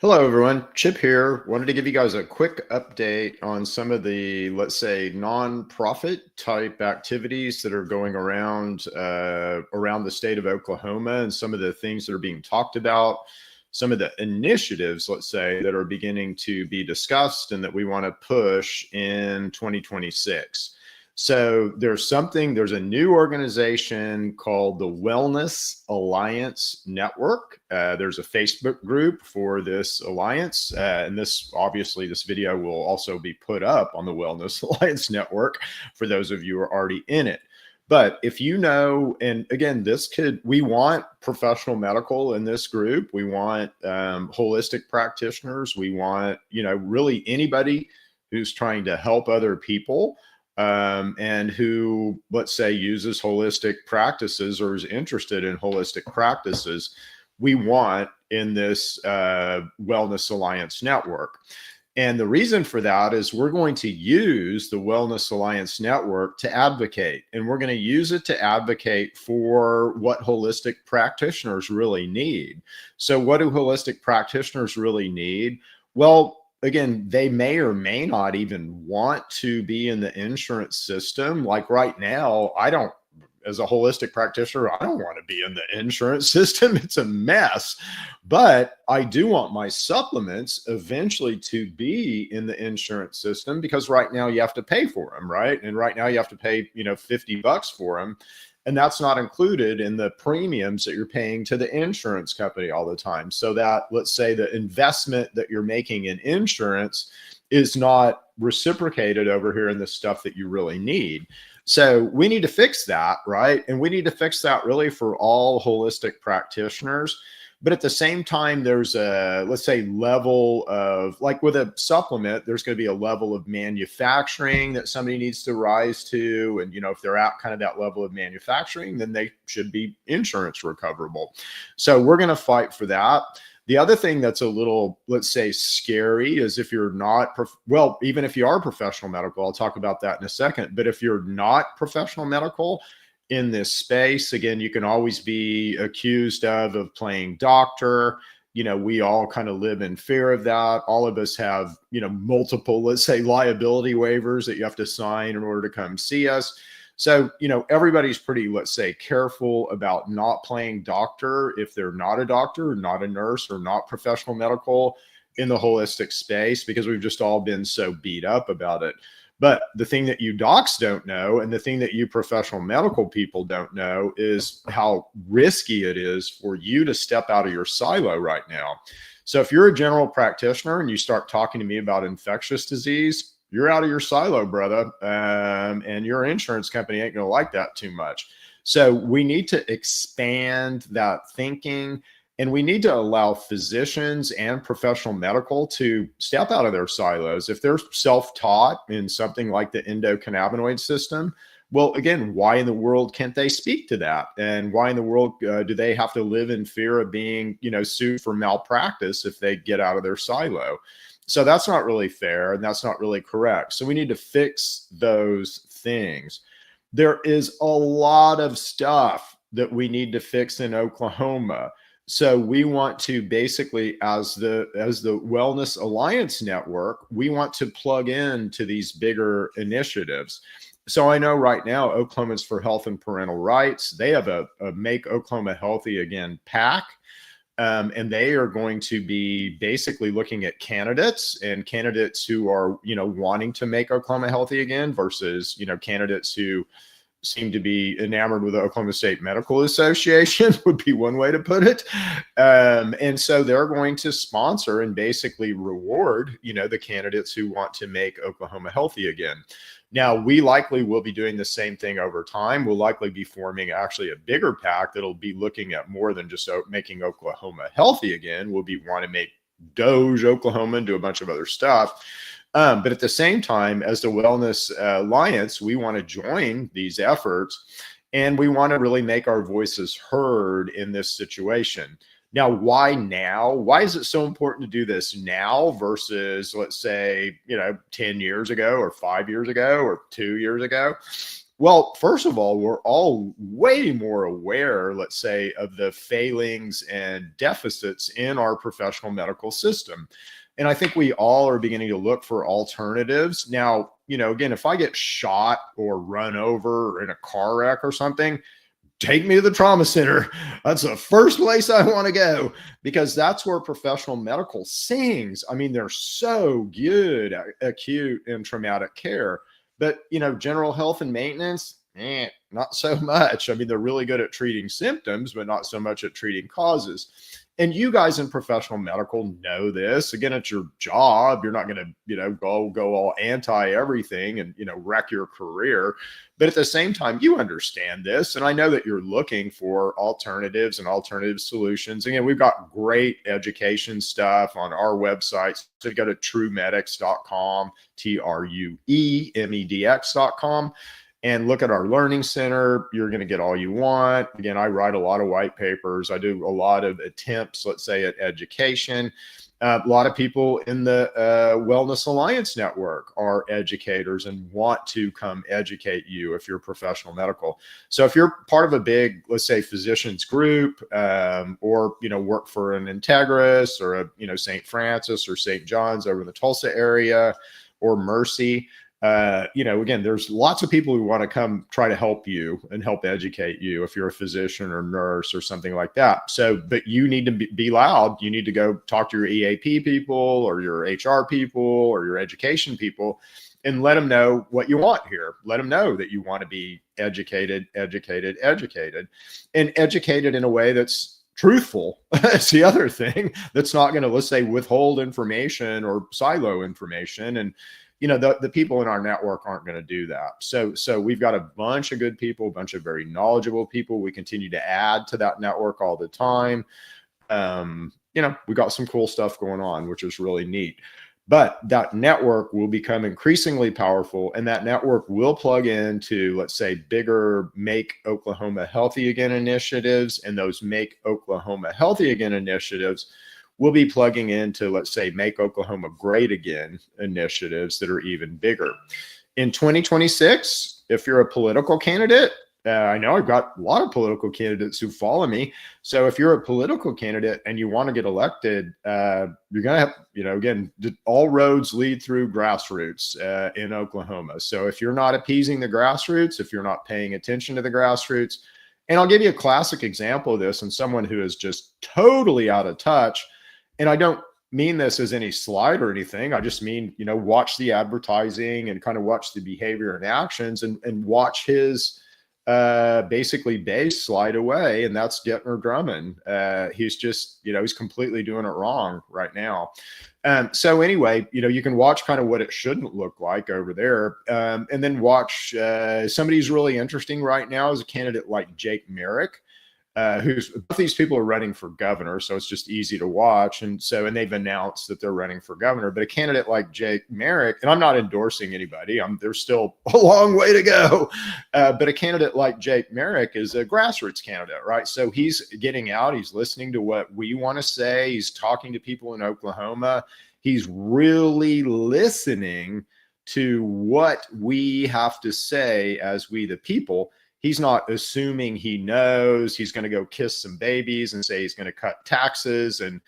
Hello, everyone. Chip here. Wanted to give you guys a quick update on some of the, let's say, nonprofit type activities that are going around the state of Oklahoma, and some of the things that are being talked about, some of the initiatives, let's say, that are beginning to be discussed and that we want to push in 2026. So there's a new organization called the Wellness Alliance Network. There's a Facebook group for this alliance. And this video will also be put up on the Wellness Alliance Network for those of you who are already in it. But if you know, and again, we want professional medical in this group. We want holistic practitioners. We want, really anybody who's trying to help other people, and who, let's say, uses holistic practices or is interested in holistic practices, we want in this Wellness Alliance Network. And the reason for that is we're going to use the Wellness Alliance Network to advocate, and we're going to use it to advocate for what holistic practitioners really need. So what do holistic practitioners really need? Well, again, they may or may not even want to be in the insurance system. Like right now, as a holistic practitioner, I don't want to be in the insurance system. It's a mess. But I do want my supplements eventually to be in the insurance system, because right now you have to pay for them, right? And right now you have to pay, $50 for them. And that's not included in the premiums that you're paying to the insurance company all the time. So that, let's say, the investment that you're making in insurance is not reciprocated over here in the stuff that you really need. So we need to fix that, right? And we need to fix that really for all holistic practitioners. But at the same time, there's a, let's say, level of, like with a supplement, there's going to be a level of manufacturing that somebody needs to rise to. And, if they're at kind of that level of manufacturing, then they should be insurance recoverable. So we're going to fight for that. The other thing that's a little, let's say, scary is if you're not, even if you are professional medical, I'll talk about that in a second. But if you're not professional medical in this space, again, you can always be accused of playing doctor. We all kind of live in fear of that. All of us have, multiple, let's say, liability waivers that you have to sign in order to come see us. So, everybody's pretty, let's say, careful about not playing doctor if they're not a doctor, not a nurse, or not professional medical in the holistic space, because we've just all been so beat up about it. But the thing that you docs don't know, and the thing that you professional medical people don't know, is how risky it is for you to step out of your silo right now. So if you're a general practitioner and you start talking to me about infectious disease, you're out of your silo, brother. And your insurance company ain't going to like that too much. So we need to expand that thinking, and we need to allow physicians and professional medical to step out of their silos. If they're self-taught in something like the endocannabinoid system, well, again, why in the world can't they speak to that? And why in the world do they have to live in fear of being, sued for malpractice if they get out of their silo? So that's not really fair, and that's not really correct. So we need to fix those things. There is a lot of stuff that we need to fix in Oklahoma. So we want to basically, as the Wellness Alliance Network, we want to plug in to these bigger initiatives. So I know right now, Oklahomans for Health and Parental Rights, they have a Make Oklahoma Healthy Again PAC. And they are going to be basically looking at candidates who are, wanting to make Oklahoma healthy again versus, candidates who seem to be enamored with the Oklahoma State Medical Association would be one way to put it. And so they're going to sponsor and basically reward, the candidates who want to make Oklahoma healthy again. Now, we likely will be doing the same thing over time. We'll likely be forming actually a bigger PAC that'll be looking at more than just making Oklahoma healthy again. We'll be wanting to make Doge Oklahoma and do a bunch of other stuff. But at the same time, as the Wellness Alliance, we want to join these efforts, and we want to really make our voices heard in this situation. Now, why now? Why is it so important to do this now versus, let's say, 10 years ago or 5 years ago or 2 years ago? Well, first of all, we're all way more aware, let's say, of the failings and deficits in our professional medical system. And I think we all are beginning to look for alternatives. Now, again, if I get shot or run over in a car wreck or something, take me to the trauma center. That's the first place I want to go, because that's where professional medical sings. I mean, they're so good at acute and traumatic care, but general health and maintenance, not so much. I mean, they're really good at treating symptoms, but not so much at treating causes. And you guys in professional medical know this. Again, it's your job. You're not going to, go all anti everything and, wreck your career. But at the same time, you understand this. And I know that you're looking for alternatives and alternative solutions. Again, we've got great education stuff on our website. So you go to truemedics.com, TRUEMEDX.com. and look at our learning center. You're going to get all you want. Again, I write a lot of white papers. I do a lot of attempts, let's say, at education. A lot of people in the Wellness Alliance Network are educators and want to come educate you if you're professional medical. So if you're part of a big, let's say, physicians group, or, work for an Integris or a, St. Francis or St. John's over in the Tulsa area, or Mercy, again, there's lots of people who want to come try to help you and help educate you if you're a physician or nurse or something like that. So, but you need to be loud. You need to go talk to your EAP people or your HR people or your education people and let them know what you want here. Let them know that you want to be educated, and educated in a way that's truthful. That's the other thing. That's not going to, let's say, withhold information or silo information. And the people in our network aren't going to do that. So we've got a bunch of good people, a bunch of very knowledgeable people. We continue to add to that network all the time. We got some cool stuff going on, which is really neat. But that network will become increasingly powerful, and that network will plug into, let's say, bigger Make Oklahoma Healthy Again initiatives, and those Make Oklahoma Healthy Again initiatives we'll be plugging into, let's say, Make Oklahoma Great Again initiatives that are even bigger. In 2026, if you're a political candidate, I know I've got a lot of political candidates who follow me. So if you're a political candidate and you want to get elected, you're going to have, again, all roads lead through grassroots in Oklahoma. So if you're not appeasing the grassroots, if you're not paying attention to the grassroots, and I'll give you a classic example of this, and someone who is just totally out of touch. And I don't mean this as any slight or anything. I just mean, watch the advertising and kind of watch the behavior and actions and watch his basically base slide away. And that's Getner Drummond. He's just, he's completely doing it wrong right now. So anyway, you can watch kind of what it shouldn't look like over there. And then watch somebody who's really interesting right now is a candidate like Jake Merrick. Both these people are running for governor, so it's just easy to watch. And they've announced that they're running for governor. But a candidate like Jake Merrick, and I'm not endorsing anybody, there's still a long way to go. But a candidate like Jake Merrick is a grassroots candidate, right? So he's getting out, he's listening to what we want to say, he's talking to people in Oklahoma, he's really listening to what we have to say as we the people. He's not assuming he knows. He's going to go kiss some babies and say he's going to cut taxes and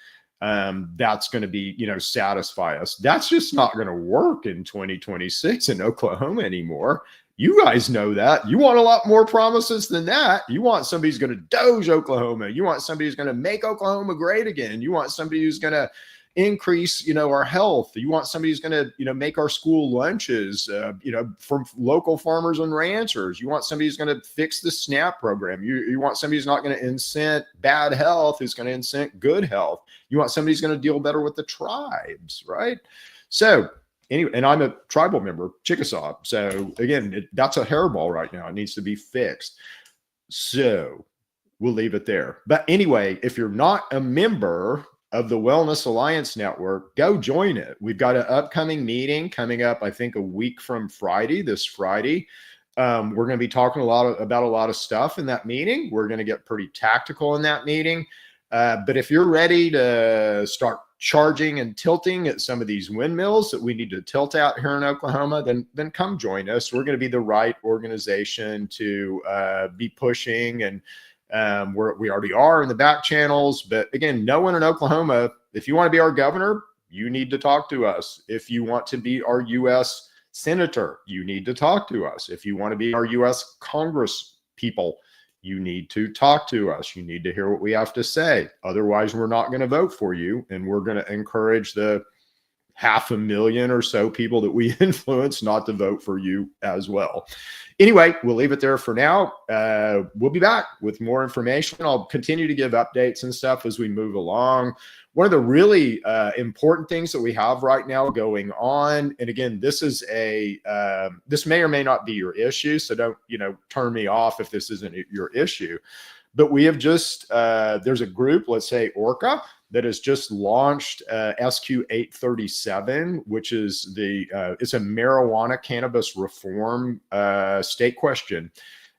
that's going to be, satisfy us. That's just not going to work in 2026 in Oklahoma anymore. You guys know that. You want a lot more promises than that. You want somebody who's going to doge Oklahoma. You want somebody who's going to make Oklahoma great again. You want somebody who's going to increase, our health. You want somebody who's going to, make our school lunches, from local farmers and ranchers. You want somebody who's going to fix the SNAP program. You want somebody who's not going to incent bad health, who's going to incent good health. You want somebody who's going to deal better with the tribes, right? So anyway, and I'm a tribal member, Chickasaw. So again, that's a hairball right now. It needs to be fixed. So we'll leave it there. But anyway, if you're not a member of the Wellness Alliance Network, go join it. We've got an upcoming meeting coming up, I think a week from Friday, this Friday. We're going to be talking about a lot of stuff in that meeting. We're going to get pretty tactical in that meeting. But if you're ready to start charging and tilting at some of these windmills that we need to tilt out here in Oklahoma, then come join us. We're going to be the right organization to be pushing, and we already are in the back channels. But again, no one in Oklahoma, if you want to be our governor, you need to talk to us. If you want to be our U.S. senator, you need to talk to us. If you want to be our U.S. Congress people, you need to talk to us. You need to hear what we have to say. Otherwise, we're not going to vote for you. And we're going to encourage the 500,000 or so people that we influence not to vote for you as well. Anyway, we'll leave it there for now. We'll be back with more information. I'll continue to give updates and stuff as we move along. One of the really important things that we have right now going on, and again, this is this may or may not be your issue, so don't turn me off if this isn't your issue. But we have just there's a group, let's say ORCA, that has just launched SQ 837, which is it's a marijuana cannabis reform state question.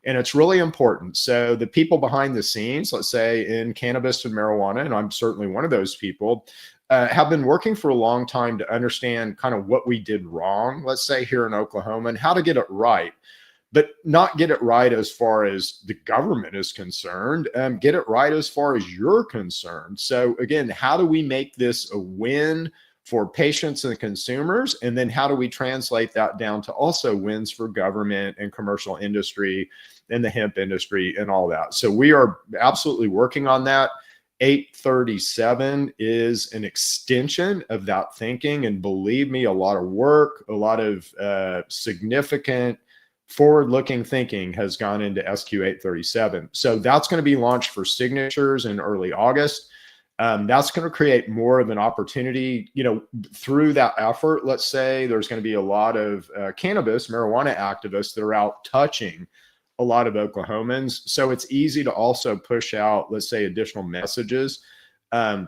And it's really important. So the people behind the scenes, let's say in cannabis and marijuana, and I'm certainly one of those people, have been working for a long time to understand kind of what we did wrong, let's say here in Oklahoma, and how to get it right. But not get it right as far as the government is concerned, get it right as far as you're concerned. So again, how do we make this a win for patients and consumers? And then how do we translate that down to also wins for government and commercial industry and the hemp industry and all that? So we are absolutely working on that. 837 is an extension of that thinking. And believe me, a lot of work, a lot of significant forward-looking thinking has gone into SQ 837. So that's going to be launched for signatures in early August. That's going to create more of an opportunity, through that effort. Let's say there's going to be a lot of cannabis, marijuana activists that are out touching a lot of Oklahomans. So it's easy to also push out, let's say, additional messages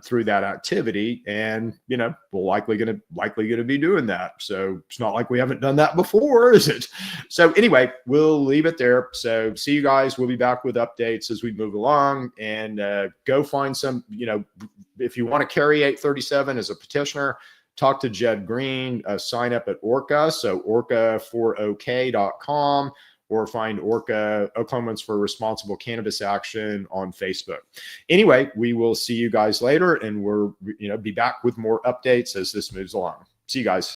through that activity. And, we're likely going to be doing that. So it's not like we haven't done that before, is it? So anyway, we'll leave it there. So see you guys. We'll be back with updates as we move along, and go find some, if you want to carry 837 as a petitioner, talk to Jed Green, sign up at ORCA. So orca4ok.com. or find ORCA, Oklahomans for Responsible Cannabis Action, on Facebook. Anyway, we will see you guys later, and we'll be back with more updates as this moves along. See you guys.